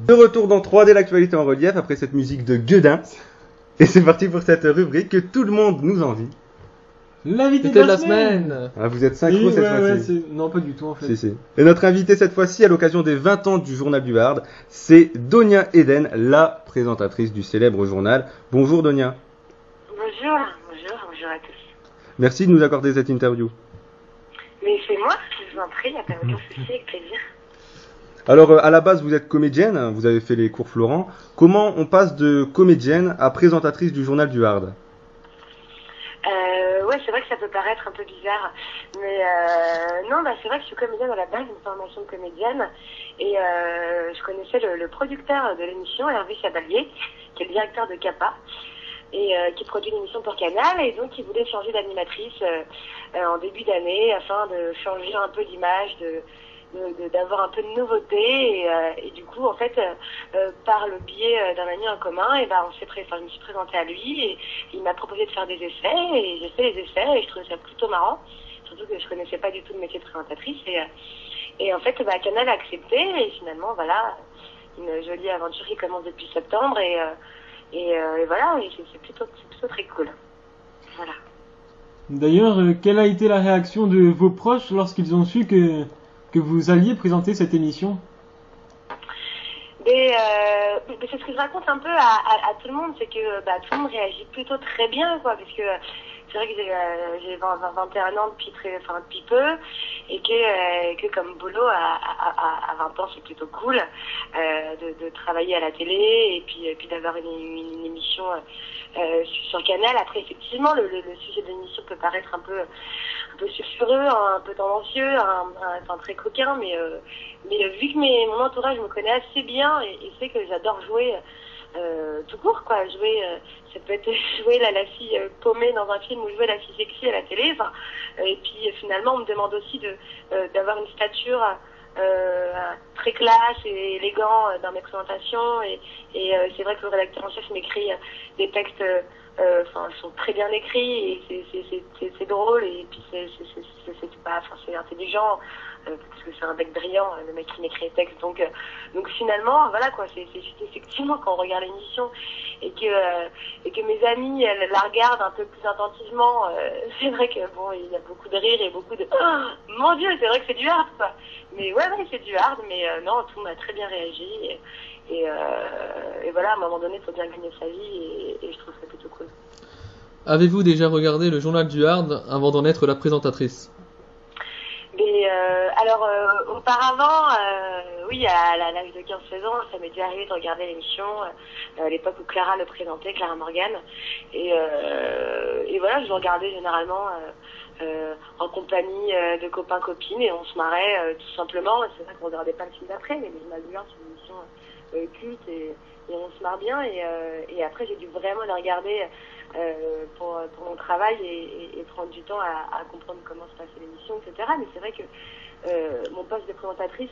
De retour dans 3D, l'actualité en relief, après cette musique de Guedin. Et c'est parti pour cette rubrique que tout le monde nous envie. L'invité de la semaine. Ah, vous êtes synchro cette fois-ci. Non, pas du tout en fait. Si. Et notre invité cette fois-ci, à l'occasion des 20 ans du Journal du Hard, c'est Donia Eden, la présentatrice du célèbre journal. Bonjour Donia. Bonjour à tous. Merci de nous accorder cette interview. Mais c'est moi, je vous en prie, il n'y a pas aucun souci, avec plaisir. Alors, à la base, vous êtes comédienne, vous avez fait les cours Florent. Comment on passe de comédienne à présentatrice du Journal du Hard ? Ouais, c'est vrai que ça peut paraître un peu bizarre, mais non, c'est vrai que je suis comédienne à la base, une formation de comédienne, et je connaissais le producteur de l'émission, Hervé Chabalier, qui est le directeur de Kappa, et qui produit l'émission pour Canal, et donc il voulait changer d'animatrice en début d'année, afin de changer un peu d'image, d'avoir un peu de nouveauté, et du coup en fait par le biais d'un ami en commun, et je me suis présentée à lui, et il m'a proposé de faire des essais, et j'ai fait les essais, et je trouvais ça plutôt marrant, surtout que je connaissais pas du tout le métier de présentatrice, et en fait Canal a accepté, et finalement voilà, une jolie aventure qui commence depuis septembre, et voilà, et c'est plutôt très cool. Voilà. D'ailleurs, quelle a été la réaction de vos proches lorsqu'ils ont su que vous alliez présenter cette émission? C'est ce que je raconte un peu à tout le monde, c'est que tout le monde réagit plutôt très bien, quoi, parce que c'est vrai que j'ai 21 ans depuis peu, et que comme boulot à 20 ans c'est plutôt cool de travailler à la télé, et puis d'avoir une émission sur Canal. Après effectivement le sujet de l'émission peut paraître un peu sulfureux, un peu tendancieux, très coquin, mais vu que mon entourage me connaît assez bien et sait que j'adore jouer tout court, quoi, jouer, ça peut être jouer la fille paumée dans un film ou jouer la fille sexy à la télé, et puis finalement on me demande aussi d'avoir une stature très classe et élégant dans mes présentations, et c'est vrai que le rédacteur en chef m'écrit des textes sont très bien écrits, et c'est drôle, et puis c'est intelligent, parce que c'est un mec brillant, le mec qui m'écrit les textes, donc finalement voilà quoi, c'est juste effectivement quand on regarde l'émission et que mes amis elles la regardent un peu plus attentivement, c'est vrai que il y a beaucoup de rire et beaucoup de mon Dieu, c'est vrai que c'est du hard, quoi. Mais ouais c'est du hard, mais non, tout le monde a très bien réagi, et voilà, à un moment donné il faut bien gagner sa vie, et je trouve ça plutôt cool. Avez-vous déjà regardé le Journal du Hard avant d'en être la présentatrice? Auparavant, oui, à l'âge de 15-16 ans, ça m'est déjà arrivé de regarder l'émission, à l'époque où Clara le présentait, Clara Morgan, et voilà, je le regardais généralement en compagnie de copains-copines, et on se marrait tout simplement. C'est vrai qu'on ne regardait pas le film d'après, mais les Journal du Hard, c'est une émission culte, et on se marre bien, et après j'ai dû vraiment le regarder pour mon travail, et prendre du temps à comprendre comment se passait l'émission, etc. Mais c'est vrai que mon poste de présentatrice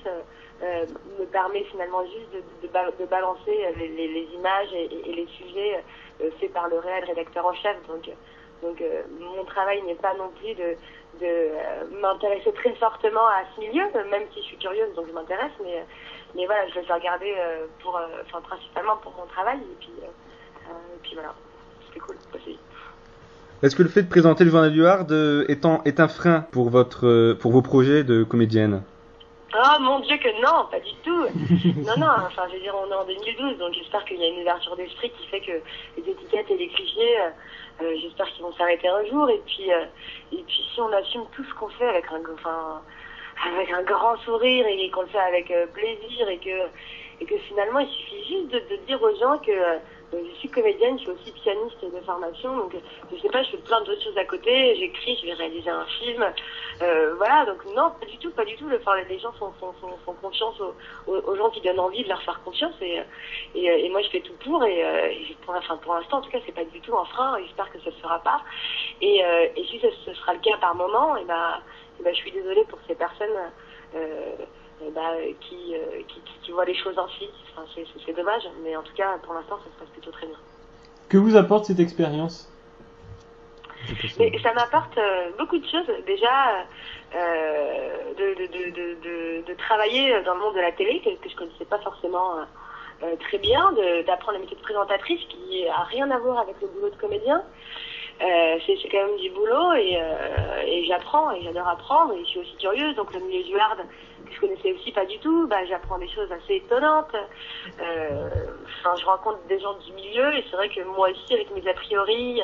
me permet finalement juste de balancer les images et les sujets faits par le rédacteur en chef. Donc mon travail n'est pas non plus de m'intéresser très fortement à ce milieu, même si je suis curieuse, donc je m'intéresse, mais voilà, je vais regarder principalement pour mon travail, et puis voilà, c'est cool aussi. Est-ce que le fait de présenter le Journal du Hard est un frein pour vos projets de comédienne? Oh mon Dieu que non, pas du tout. Non, je veux dire, on est en 2012, donc j'espère qu'il y a une ouverture d'esprit qui fait que les étiquettes et les clichés, j'espère qu'ils vont s'arrêter un jour, et puis si on assume tout ce qu'on fait avec un grand sourire, et qu'on le fait avec plaisir, et que finalement il suffit juste de dire aux gens que je suis comédienne, je suis aussi pianiste de formation, donc je sais pas, je fais plein d'autres choses à côté, j'écris, je vais réaliser un film, voilà, donc non, pas du tout, les gens font confiance aux gens qui donnent envie de leur faire confiance, et moi je fais tout pour, et pour l'instant en tout cas c'est pas du tout un frein, et j'espère que ça se fera pas, et si ce sera le cas par moment, et je suis désolée pour ces personnes qui voient les choses ainsi. C'est dommage, mais en tout cas pour l'instant ça se passe plutôt très bien. Que vous apporte cette expérience? Mais ça m'apporte beaucoup de choses. Déjà de travailler dans le monde de la télé, que je connaissais pas forcément très bien d'apprendre le métier de présentatrice qui a rien à voir avec le boulot de comédien. C'est quand même du boulot et j'apprends et j'adore apprendre et je suis aussi curieuse. Donc le milieu du hard que je connaissais aussi pas du tout, j'apprends des choses assez étonnantes. Je rencontre des gens du milieu et c'est vrai que moi aussi avec mes a priori,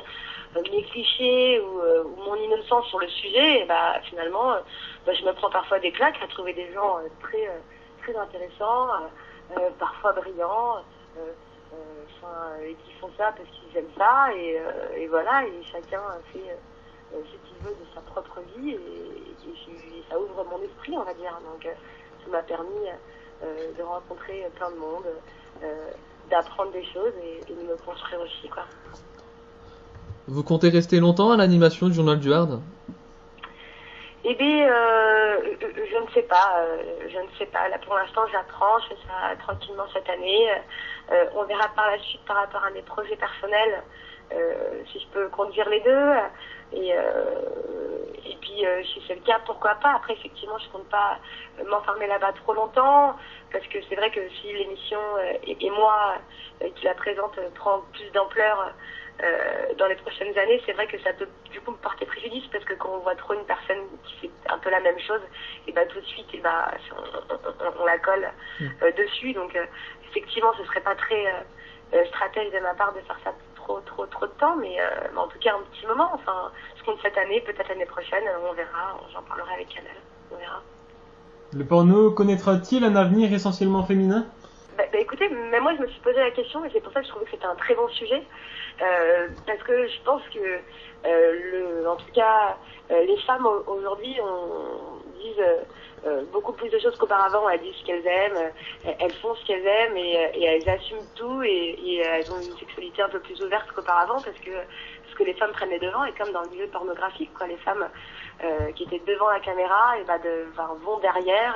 mes clichés ou mon innocence sur le sujet, finalement je me prends parfois des claques à trouver des gens très intéressants, parfois brillants. Qui font ça parce qu'ils aiment ça et voilà, et chacun fait ce qu'il veut de sa propre vie et ça ouvre mon esprit, on va dire. Donc ça m'a permis de rencontrer plein de monde, d'apprendre des choses et de me construire aussi, quoi. Vous comptez rester longtemps à l'animation du Journal du Hard? Eh bien, je ne sais pas. Là, pour l'instant, j'apprends. Je fais ça tranquillement cette année. On verra par la suite par rapport à mes projets personnels, si je peux conduire les deux. Et puis, si c'est le cas, pourquoi pas. Après, effectivement, je compte pas m'enfermer là-bas trop longtemps, parce que c'est vrai que si l'émission et moi qui la présente prend plus d'ampleur dans les prochaines années, c'est vrai que ça peut du coup me porter préjudice, parce que quand on voit trop une personne qui fait un peu la même chose, et tout de suite on la colle dessus. Donc effectivement ce serait pas très stratège de ma part de faire ça trop de temps, mais en tout cas un petit moment. Enfin, je compte cette année, peut-être l'année prochaine, on verra, j'en parlerai avec Canal, on verra. Le porno connaîtra-t-il un avenir essentiellement féminin? Écoutez, même moi je me suis posé la question et c'est pour ça que je trouvais que c'était un très bon sujet, parce que je pense que en tout cas les femmes aujourd'hui disent beaucoup plus de choses qu'auparavant. Elles disent ce qu'elles aiment, elles font ce qu'elles aiment et elles assument tout et elles ont une sexualité un peu plus ouverte qu'auparavant, parce que les femmes prennent les devants, et comme dans le milieu pornographique, quoi, les femmes qui étaient devant la caméra vont derrière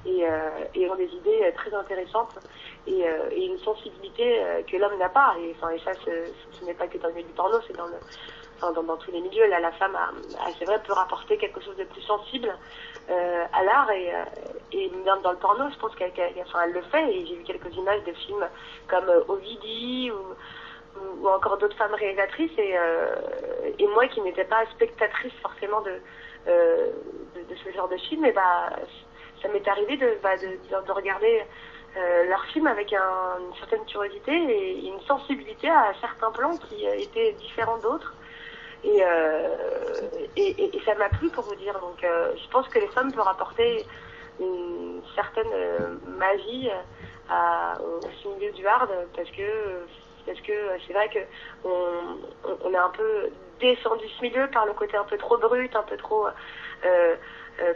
et ont des idées très intéressantes et une sensibilité que l'homme n'a pas. Et ça, ce n'est pas que dans le milieu du porno, c'est dans tous les milieux. Là, la femme c'est vrai, peut rapporter quelque chose de plus sensible à l'art et même dans le porno, je pense qu'elle le fait. Et j'ai vu quelques images de films comme Ovidie ou encore d'autres femmes réalisatrices et moi qui n'étais pas spectatrice forcément de ce genre de film, ça m'est arrivé de regarder leurs films avec une certaine curiosité et une sensibilité à certains plans qui étaient différents d'autres et ça m'a plu, pour vous dire. Donc je pense que les femmes peuvent apporter une certaine magie au milieu du hard, parce que c'est vrai que on est un peu descendu ce milieu par le côté un peu trop brut, un peu trop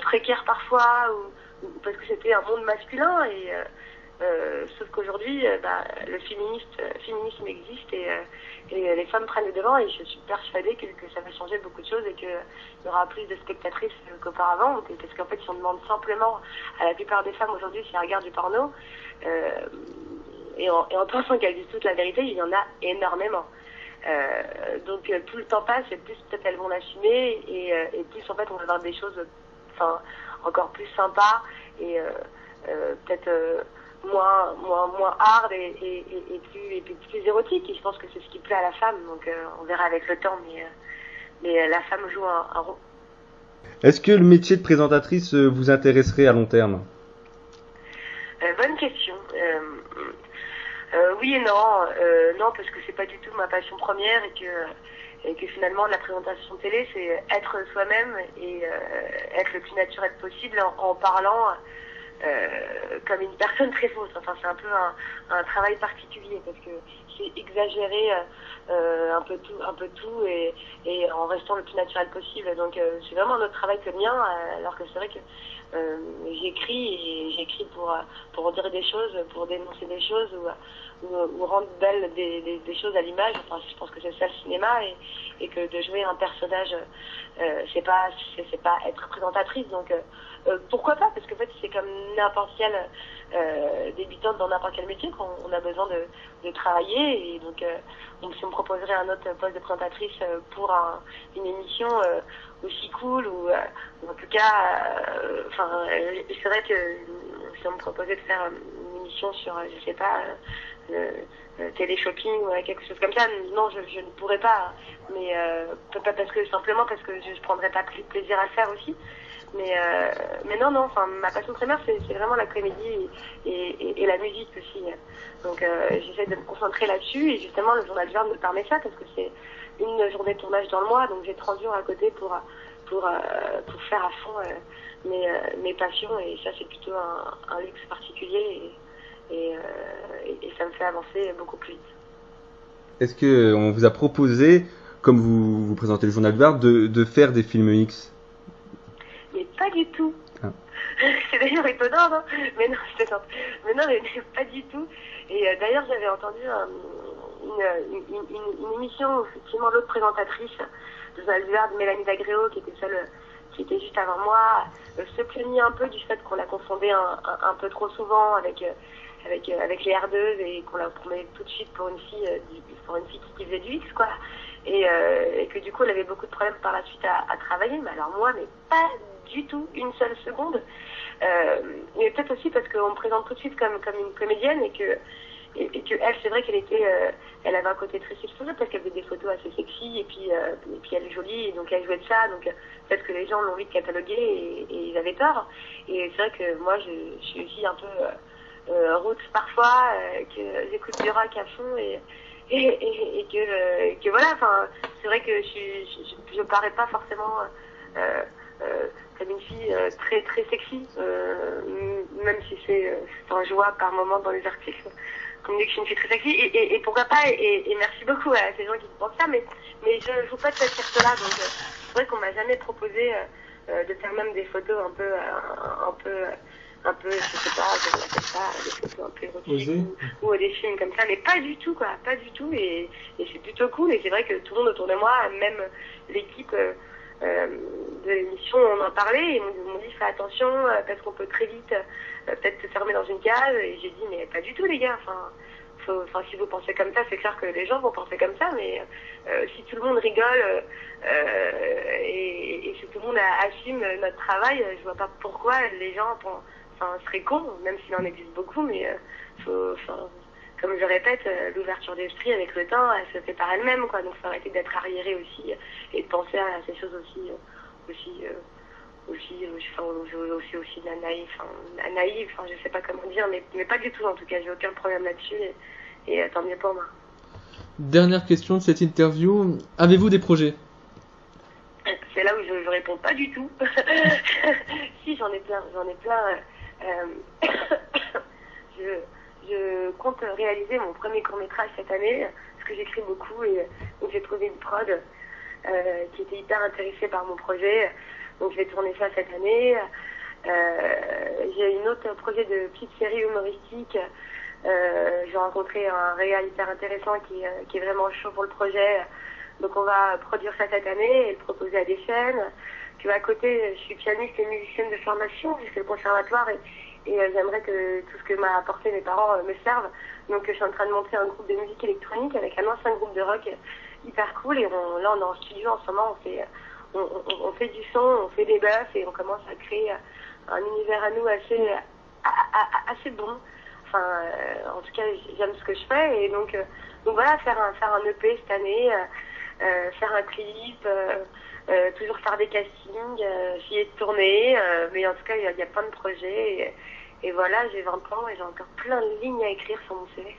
précaire parfois, ou parce que c'était un monde masculin sauf qu'aujourd'hui le féminisme existe et les femmes prennent le devant, et je suis persuadée que ça va changer beaucoup de choses et qu'il y aura plus de spectatrices qu'auparavant, parce qu'en fait si on demande simplement à la plupart des femmes aujourd'hui si elles regardent du porno et en pensant qu'elles disent toute la vérité, il y en a énormément. Donc plus le temps passe et plus peut-être elles vont l'assumer et plus en fait on va avoir des choses encore plus sympas et peut-être moins hard et plus érotique, et je pense que c'est ce qui plaît à la femme. Donc on verra avec le temps, mais la femme joue un rôle. Est-ce que le métier de présentatrice vous intéresserait à long terme? Bonne question. Oui et non. Non, parce que c'est pas du tout ma passion première et que finalement la présentation télé c'est être soi-même et être le plus naturel possible en parlant comme une personne très fausse. Enfin, c'est un peu un travail particulier, parce que c'est exagérer un peu tout et en restant le plus naturel possible. Donc c'est vraiment un autre travail que le mien, alors que c'est vrai que j'écris pour dire des choses, pour dénoncer des choses ou rendre belles des choses à l'image. Enfin, je pense que c'est ça le cinéma, et que de jouer un personnage c'est pas être présentatrice. Donc pourquoi pas, parce qu'en fait c'est comme n'importe quelle débutante dans n'importe quel métier qu'on a besoin de travailler, et donc si on me proposerait un autre poste de présentatrice pour une émission aussi cool ou en tout cas c'est vrai que si on me proposait de faire une émission sur, je sais pas, télé-shopping ou quelque chose comme ça. Non, je ne pourrais pas. Mais pas simplement parce que je prendrais pas plaisir à le faire aussi. Mais non, enfin, ma passion première, c'est vraiment la comédie et la musique aussi. Donc j'essaie de me concentrer là-dessus et justement le journal du Var me permet ça parce que c'est une journée de tournage dans le mois, donc j'ai 30 jours à côté pour faire à fond mes passions et ça c'est plutôt un luxe particulier et ça me fait avancer beaucoup plus vite. Est-ce que on vous a proposé, comme vous présentez le journal du Var, de faire des films X? Mais pas du tout. Ah. C'est d'ailleurs étonnant, non? Mais non, je plaisante. Mais non, mais pas du tout. Et d'ailleurs, j'avais entendu une émission où effectivement l'autre présentatrice de Journal du Var, Mélanie Dagréo, qui était celle qui était juste avant moi, se plaignait un peu du fait qu'on la confondait un peu trop souvent avec les R2 et qu'on la prenait tout de suite pour une fille qui faisait du X, quoi. Et que du coup, elle avait beaucoup de problèmes par la suite à travailler. Mais alors moi, mais pas du tout, une seule seconde. Mais peut-être aussi parce qu'on me présente tout de suite comme une comédienne et que elle, c'est vrai elle avait un côté très sexuel parce qu'elle faisait des photos assez sexy et puis elle est jolie et donc elle jouait de ça. Donc peut-être que les gens l'ont envie de cataloguer et ils avaient tort. Et c'est vrai que moi, je suis aussi un peu roots parfois, que j'écoute du rock à fond et que voilà, enfin, c'est vrai que je parais pas forcément comme une fille très très sexy, même si je vois par moments dans les articles qu'on me dit que je suis une fille très sexy et pourquoi pas et merci beaucoup à ces gens qui pensent ça, mais je joue pas de cette carte-là, donc c'est vrai qu'on m'a jamais proposé de faire même des photos un peu, je sais pas, comment on appelle ça, des photos un peu érotiques ou des films comme ça, mais pas du tout, quoi, pas du tout, et c'est plutôt cool, et c'est vrai que tout le monde autour de moi, même l'équipe de l'émission, on en parlait, et m'ont dit, fais attention, parce qu'on peut très vite peut-être se fermer dans une case, et j'ai dit, mais pas du tout, les gars, si vous pensez comme ça, c'est clair que les gens vont penser comme ça, mais si tout le monde rigole et si tout le monde assume notre travail, je vois pas pourquoi les gens seraient cons, même s'il en existe beaucoup, mais comme je répète, l'ouverture d'esprit avec le temps, elle se fait par elle-même, quoi. Donc faut arrêter d'être arriéré aussi et de penser à ces choses aussi naïf, je sais pas comment dire, mais pas du tout en tout cas, j'ai aucun problème là-dessus et tant mieux pour moi. Dernière question de cette interview, avez-vous des projets? C'est là où je réponds pas du tout. Si, j'en ai plein. Je compte réaliser mon premier court-métrage cette année, parce que j'écris beaucoup et donc j'ai trouvé une prod qui était hyper intéressée par mon projet. Donc je vais tourner ça cette année. J'ai un autre projet de petite série humoristique. J'ai rencontré un réal hyper intéressant qui est vraiment chaud pour le projet. Donc on va produire ça cette année et le proposer à des chaînes. Puis à côté, je suis pianiste et musicienne de formation, j'ai fait le conservatoire et j'aimerais que tout ce que m'a apporté mes parents me serve. Donc je suis en train de monter un groupe de musique électronique avec un ancien groupe de rock hyper cool et là on est en studio en ce moment, on fait du son, on fait des buffs et on commence à créer un univers à nous assez bon. Enfin, en tout cas, j'aime ce que je fais et donc voilà, faire un EP cette année, faire un clip, toujours faire des castings, essayer de tourner, mais en tout cas, il y a plein de projets et voilà, j'ai 20 ans et j'ai encore plein de lignes à écrire sur mon CV.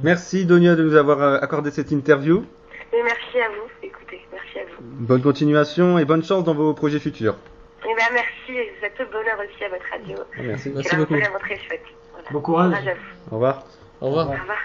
Merci Donia de nous avoir accordé cette interview. Et merci à vous, écoutez, merci à vous. Bonne continuation et bonne chance dans vos projets futurs. Et ben merci, et je vous souhaite tout le bonheur aussi à votre radio. Merci. Merci beaucoup. C'est vraiment très chouette. Voilà. Bon courage. À vous. Au revoir. Au revoir. Au revoir.